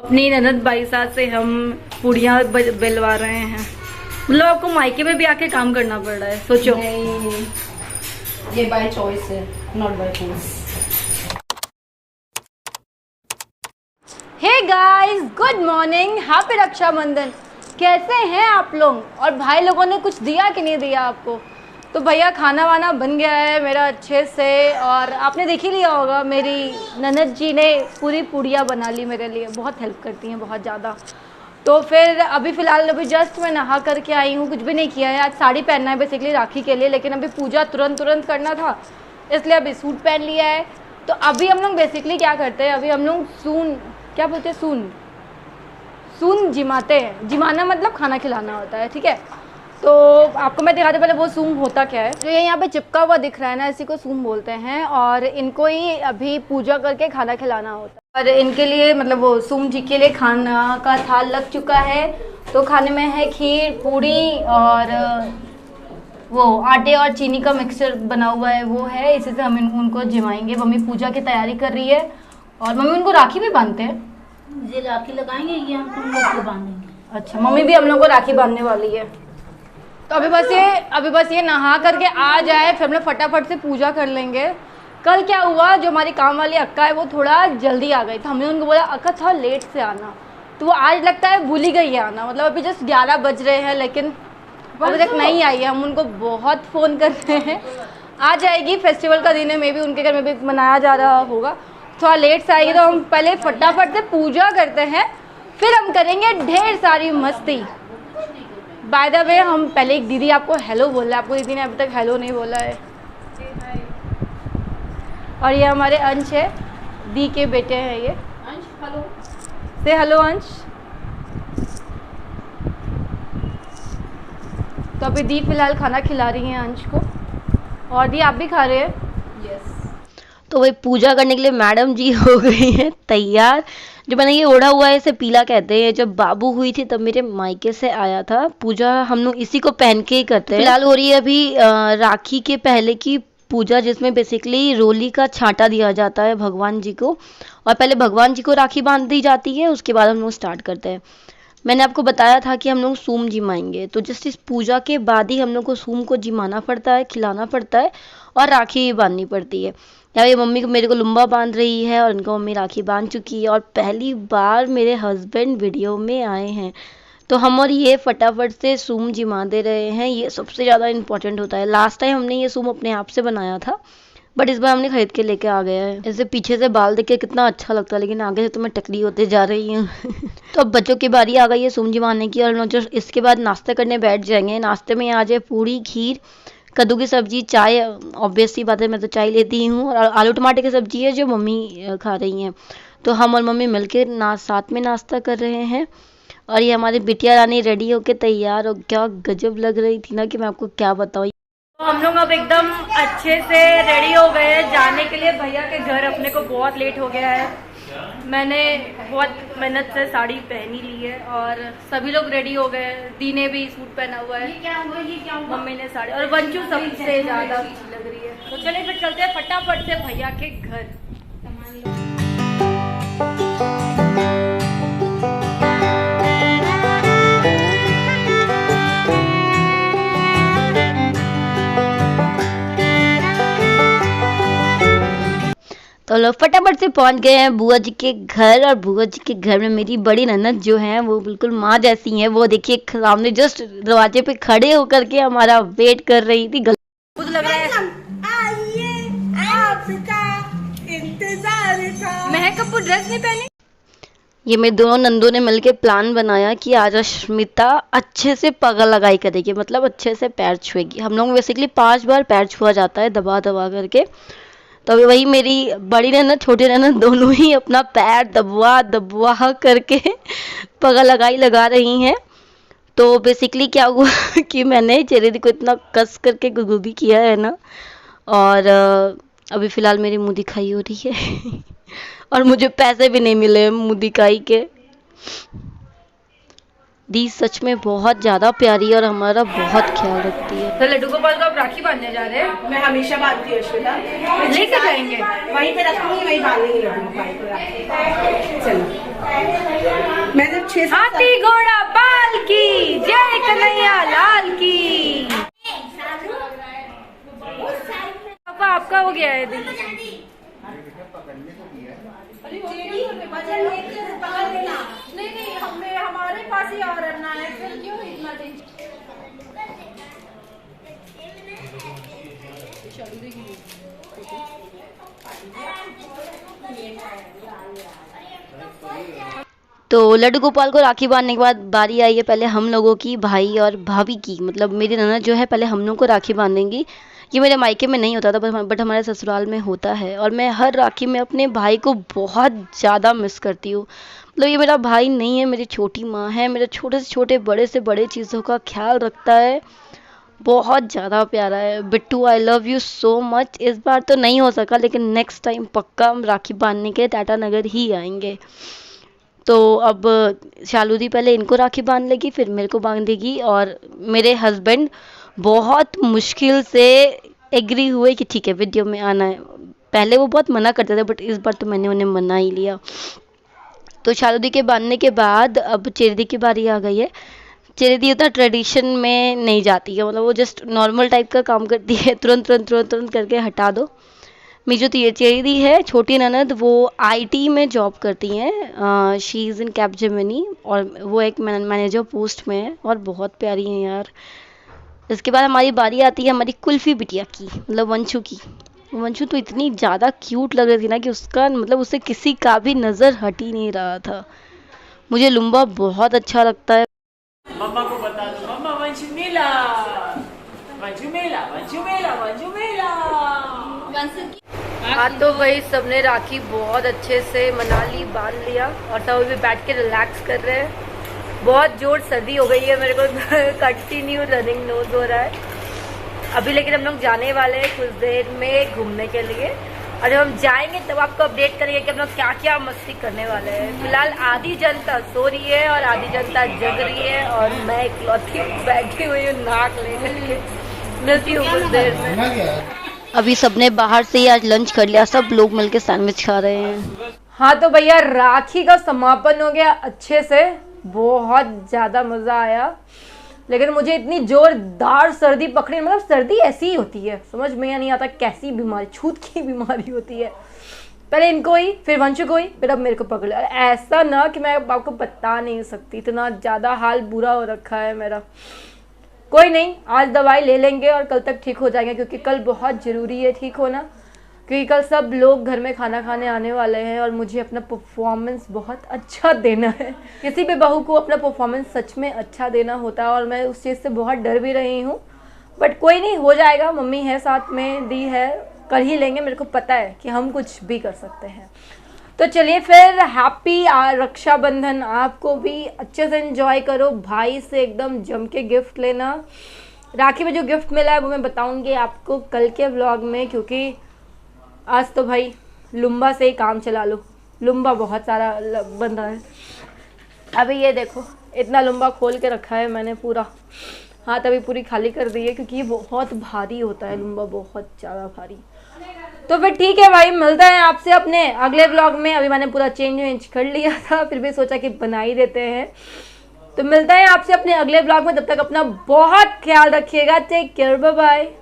अपनी ननद भाई साहब से हम पूड़ियाँ बेलवा रहे हैं। मतलब आपको मायके में भी आके काम करना पड़ रहा है, सोचो। नहीं, ये बाय चॉइस है, not by force. Hey guys, good morning, happy Rakshabandhan. कैसे हैं आप लोग? और भाई लोगों ने कुछ दिया कि नहीं दिया आपको? तो भैया खाना वाना बन गया है मेरा अच्छे से, और आपने देख ही लिया होगा मेरी ननद जी ने पूरी पूड़ियाँ बना ली मेरे लिए। बहुत हेल्प करती हैं, बहुत ज़्यादा। तो फिर अभी फ़िलहाल जस्ट मैं नहा करके आई हूँ, कुछ भी नहीं किया है। आज साड़ी पहनना है बेसिकली राखी के लिए, लेकिन अभी पूजा तुरंत करना था, इसलिए अभी सूट पहन लिया है। तो अभी हम लोग बेसिकली क्या करते हैं, अभी हम लोग क्या बोलते हैं, सून जिमाते हैं। जिमाना मतलब खाना खिलाना होता है, ठीक है। तो आपको मैं दिखाते पहले वो सूम होता क्या है। जो ये यहाँ पे चिपका हुआ दिख रहा है ना, इसी को सूम बोलते हैं, और इनको ही अभी पूजा करके खाना खिलाना होता है। और इनके लिए मतलब वो सूम जी के लिए खाना का थाल लग चुका है। तो खाने में है खीर, पूड़ी और वो आटे और चीनी का मिक्सचर बना हुआ है, वो है। इसी से हम उनको जिमाएंगे। मम्मी पूजा की तैयारी कर रही है, और मम्मी उनको राखी भी बांधते हैं। ये राखी लगाएंगे, ये हम तुम लोग को बांधेंगे। अच्छा, मम्मी भी हम लोग को राखी बांधने वाली है। तो अभी बस ये नहा करके आ जाए, फिर हम लोग फटाफट से पूजा कर लेंगे। कल क्या हुआ, जो हमारी काम वाली अक्का है वो थोड़ा जल्दी आ गई, तो हमने उनको बोला अक्का थोड़ा लेट से आना, तो वो आज लगता है भूल ही गई है आना। मतलब अभी जस्ट 11 बज रहे हैं, लेकिन अभी तक नहीं आई है। हम उनको बहुत फ़ोन कर रहे हैं, आ जाएगी। फेस्टिवल का दिन है, मे भी उनके घर में भी मनाया जा रहा होगा। थोड़ा लेट से आएगी, तो हम पहले फटाफट से पूजा करते हैं, फिर हम करेंगे ढेर सारी मस्ती। बाय द वे, हम पहले एक दीदी आपको हेलो बोल रहे हैं, आपको दीदी ने अभी तक हेलो नहीं बोला है। और ये हमारे अंश है, दी के बेटे हैं ये। अंश हेलो से हेलो अंश। तो अभी दी फिलहाल खाना खिला रही हैं अंश को, और दी आप भी खा रहे हैं। यस। तो वही पूजा करने के लिए मैडम जी हो गई हैं तैयार। जो मैंने ये ओढ़ा हुआ है इसे पीला कहते हैं। जब बाबू हुई थी तब मेरे मायके से आया था। पूजा हम लोग इसी को पहन के ही करते हैं। फिलहाल हो रही है अभी राखी के पहले की पूजा, जिसमें बेसिकली रोली का छांटा दिया जाता है भगवान जी को, और पहले भगवान जी को राखी बांध दी जाती है, उसके बाद हम लोग स्टार्ट करते हैं। मैंने आपको बताया था कि हम लोग सूम जिमाएंगे, तो जस्ट इस पूजा के बाद ही हम लोग को सूम को जिमाना पड़ता है, खिलाना पड़ता है, और राखी बांधनी पड़ती है। यार ये मम्मी को मेरे को लुम्बा बांध रही है, और इनको मम्मी राखी बांध चुकी है, और पहली बार मेरे हस्बैंड वीडियो में आए हैं, तो हम और ये फटाफट से सूम जिमा दे रहे हैं। ये सबसे ज़्यादा इम्पोर्टेंट होता है। लास्ट टाइम हमने ये सूम अपने आप से बनाया था, बट इस बार हमने खरीद के लेके आ गया है। ऐसे पीछे से बाल देख के कितना अच्छा लगता है, लेकिन आगे से तो मैं टकली होते जा रही हूँ। तो अब बच्चों की बारी आ गई है सूम जिमाने की, और हम लोग जो इसके बाद नाश्ता करने बैठ जाएंगे। नाश्ते में आ जाए पूड़ी, खीर, कद्दू की सब्जी, चाय। ऑब्वियस सी बात है, मैं तो चाय लेती हूँ, और आलू टमाटर की सब्जी है जो मम्मी खा रही हैं। तो हम और मम्मी मिलकर साथ में नाश्ता कर रहे हैं। और ये हमारी बिटिया रानी रेडी होके तैयार, और क्या गजब लग रही थी ना कि मैं आपको क्या बताऊँ। तो हम लोग अब एकदम अच्छे से रेडी हो गए हैं जाने के लिए भैया के घर। अपने को बहुत लेट हो गया है, मैंने बहुत मेहनत से साड़ी पहनी ली है, और सभी लोग रेडी हो गए। दी ने भी सूट पहना हुआ है, ये क्या हुआ? मम्मी ने साड़ी, और वंचू सबसे ज्यादा अच्छी लग रही है। तो चलिए फिर चलते हैं फटाफट से भैया के घर। तो लोग फटाफट से पहुंच गए हैं बुआ जी के घर, और बुआ जी के घर में मेरी बड़ी ननद जो है वो बिल्कुल माँ जैसी हैं। वो देखिए सामने जस्ट दरवाजे पे खड़े होकर के हमारा वेट कर रही थी। खुद लग रहा है महक कपूर ड्रेस नहीं पहनी। ये मेरे दोनों नंदों ने मिलके प्लान बनाया कि आज अश्मिता अच्छे से पगल लगाई करेगी, मतलब अच्छे से पैर छुएगी। हम लोग बेसिकली 5 बार पैर छुआ जाता है दबा दबा करके। तो वही मेरी बड़ी ननद छोटी ननद दोनों ही अपना पैर दबवा दबवा करके पगल लगाई लगा रही हैं। तो बेसिकली क्या हुआ कि मैंने चेहरे को इतना कस करके गुगुबी किया है ना, और अभी फ़िलहाल मेरी मुँह दिखाई हो रही है और मुझे पैसे भी नहीं मिले मुँह दिखाई के। दी सच में बहुत ज़्यादा प्यारी है और हमारा बहुत ख्याल रखती है। तो लड्डू गोपाल को आप राखी बांधने जा रहे हैं? मैं हमेशा बांधती हूँ अश्विता, लेके जाएंगे वहीं पे रखूंगी, वहीं बांधेंगे लड्डू गोपाल को राखी। चलो मैं जब 6 हाथी घोड़ा बाल की जय कन्हैया लाल की। पापा आपका हो गया है दिन। नहीं हमें हमारे पास ही और रहना है, फिर क्यों इतना टेंशन। तो लड्डू गोपाल को राखी बांधने के बाद बारी आई है पहले हम लोगों की, भाई और भाभी की। मतलब मेरी ननद जो है पहले हम लोग को राखी बांधेंगी। ये मेरे मायके में नहीं होता था बट हमारे ससुराल में होता है, और मैं हर राखी में अपने भाई को बहुत ज़्यादा मिस करती हूँ। मतलब ये मेरा भाई नहीं है, मेरी छोटी माँ है, मेरे छोटे से छोटे बड़े से बड़े चीज़ों का ख्याल रखता है, बहुत ज़्यादा प्यारा है। Bittu I love you so much. इस बार तो नहीं हो सका, लेकिन नेक्स्ट टाइम पक्का हम राखी बांधने के टाटा नगर ही आएंगे। तो अब शालू दी पहले इनको राखी बांध लेगी, फिर मेरे को बांधेगी, और मेरे हस्बैंड बहुत मुश्किल से एग्री हुए कि ठीक है वीडियो में आना है। पहले वो बहुत मना करते थे बट इस बार तो मैंने उन्हें मना ही लिया। तो शालू दी के बांधने के बाद अब चेरी दी की बारी आ गई है। चेरी दी उतना ट्रेडिशन में नहीं जाती है, मतलब वो जस्ट नॉर्मल टाइप का काम करती है, तुरंत तुरंत तुरंत तुरंत करके हटा दो। मेरी जो चेरी दी है छोटी ननद, वो आईटी में जॉब करती हैं, शी इज़ इन कैपजेमिनी, और वो एक मैनेजर पोस्ट में है और बहुत प्यारी हैं यार। इसके बाद हमारी बारी आती है हमारी कुल्फ़ी बिटिया की, मतलब वंशु की। वंशु तो इतनी ज़्यादा क्यूट लग रही थी ना कि उसका मतलब उससे किसी का भी नज़र हट ही नहीं रहा था। मुझे लुम्बा बहुत अच्छा लगता है। मम्मा को बता दो, मम्मा वंशु मेला, वंशु मेला, वंशु मेला, वंशु मेला। हाँ तो भाई सबने राखी बहुत अच्छे से मना ली, बांध लिया, और सब अभी बैठ के रिलैक्स कर रहे हैं। बहुत जोर सर्दी हो गई है मेरे को कंटिन्यू रनिंग नोज हो रहा है अभी, लेकिन हम लोग जाने वाले हैं कुछ देर में घूमने के लिए, और जब हम जाएंगे तब आपको अपडेट करेंगे कि हम लोग क्या क्या मस्ती करने वाले हैं। फिलहाल आधी जनता सो रही है और आधी जनता जग रही है, और मैं इकलौती बैठी हुई हूँ नाक लेकर। मिलती हूँ कुछ देर में। अभी सबने बाहर से ही आज लंच कर लिया, सब लोग मिलके सैंडविच खा रहे हैं। हाँ तो भैया राखी का समापन हो गया अच्छे से, बहुत ज़्यादा मज़ा आया, लेकिन मुझे इतनी जोरदार सर्दी पकड़ी। मतलब सर्दी ऐसी ही होती है, समझ में नहीं आता कैसी बीमारी, छूत की बीमारी होती है। पहले इनको ही, फिर वंशु को ही, फिर अब मेरे को पकड़ लिया। ऐसा ना कि मैं आपको बता नहीं सकती, इतना ज़्यादा हाल बुरा हो रखा है मेरा। कोई नहीं, आज दवाई ले लेंगे और कल तक ठीक हो जाएंगे, क्योंकि कल बहुत ज़रूरी है ठीक होना, क्योंकि कल सब लोग घर में खाना खाने आने वाले हैं और मुझे अपना परफॉर्मेंस बहुत अच्छा देना है। किसी भी बहू को अपना परफॉर्मेंस सच में अच्छा देना होता है, और मैं उस चीज़ से बहुत डर भी रही हूँ, बट कोई नहीं, हो जाएगा। मम्मी है साथ में, दी है, कर ही लेंगे। मेरे को पता है कि हम कुछ भी कर सकते हैं। तो चलिए फिर, हैप्पी रक्षाबंधन। आपको भी अच्छे से एंजॉय करो, भाई से एकदम जम के गिफ्ट लेना। राखी में जो गिफ्ट मिला है वो मैं बताऊँगी आपको कल के व्लॉग में, क्योंकि आज तो भाई लुम्बा से ही काम चला लो, लुम्बा बहुत सारा बंधा है। अभी ये देखो, इतना लुम्बा खोल के रखा है मैंने पूरा, हाथ अभी पूरी खाली कर दी है, क्योंकि ये बहुत भारी होता है लुम्बा, बहुत ज़्यादा भारी। तो फिर ठीक है भाई, मिलते हैं आपसे अपने अगले व्लॉग में। अभी मैंने पूरा चेंज कर लिया था, फिर भी सोचा कि बना ही देते हैं। तो मिलते हैं आपसे अपने अगले व्लॉग में, तब तक अपना बहुत ख्याल रखिएगा। Take care, bye bye.